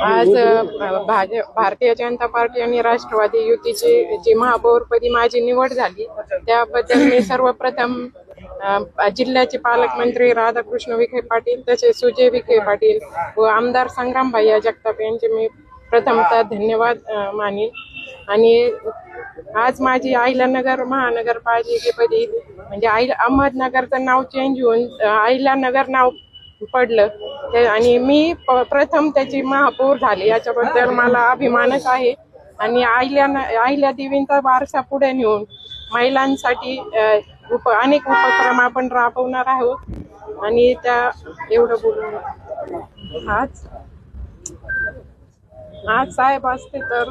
आज भारतीय जनता पार्टी आणि राष्ट्रवादी युतीची जी महापौरपदी माझी निवड झाली त्याबद्दल मी सर्वप्रथम जिल्ह्याचे पालकमंत्री राधाकृष्ण विखे पाटील तसेच सुजय विखे पाटील व आमदार संग्राम भैया जगताप यांचे मी प्रथमतः धन्यवाद मानेन। आणि आज माझी अहिल्यानगर महानगरपालिकेपदी म्हणजे अहमदनगरचं नाव चेंज होऊन अहिल्यानगर नाव पडलं आणि मी प्रथम त्याची महापौर झाली, याच्याबद्दल मला अभिमानच आहे। आणि अहिल्या देवींचा वारसा पुढे नेऊन महिलांसाठी अनेक उपक्रम आपण राबवणार आहोत आणि त्या एवढं बोलून आज साहेब असते तर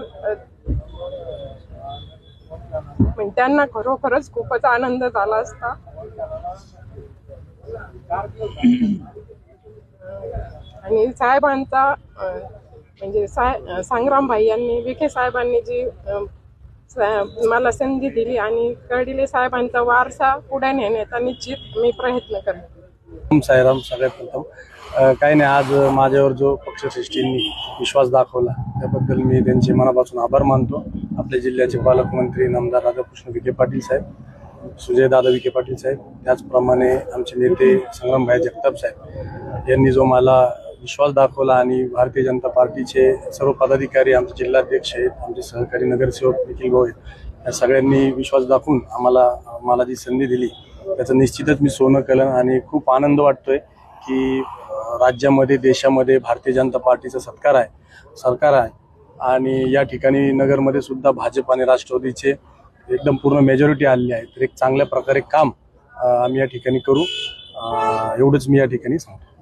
त्यांना खरोखरच खूपच आनंद झाला असता। आणि साहेबांचा म्हणजे संग्राम भाईयांनी विखे साहेबांनी जी मला संधी दिली आणि कर्डिले साहेबांचा वारसा पुढे नेण्याचा निश्चित मी प्रयत्न करेन। साईराम, सगळ्यात प्रथम काही नाही, आज माझ्यावर जो पक्षश्रेष्ठींनी विश्वास दाखवला त्याबद्दल मी त्यांचे मनापासून आभार मानतो। आपल्या जिल्ह्याचे पालकमंत्री आमदार राधाकृष्ण विखे पाटील साहेब, सुजय दादा विखे पाटील साहेब, त्याचप्रमाणे आमचे नेते संग्राम भाई जगताप साहेब यांनी जो मला विश्वास दाखवला आणि भारतीय जनता पार्टीचे सर्व पदाधिकारी, आमचे जिल्हाध्यक्ष आहेत, आमचे सहकारी नगरसेवक निखिल भाऊ आहेत, या सगळ्यांनी विश्वास दाखवून मला जी संधी दिली त्याचं निश्चितच मी सोनं केलं आणि खूप आनंद वाटतोय की राज्यामध्ये देशामध्ये भारतीय जनता पार्टीचा सरकार आहे आणि या ठिकाणी नगरमध्ये सुद्धा भाजप आणि राष्ट्रवादीचे एकदम पूर्ण मेजॉरिटी आलेली आहे। तर एक चांगल्या प्रकारे काम आम्ही या ठिकाणी करू, एवढंच मी या ठिकाणी सांगतो।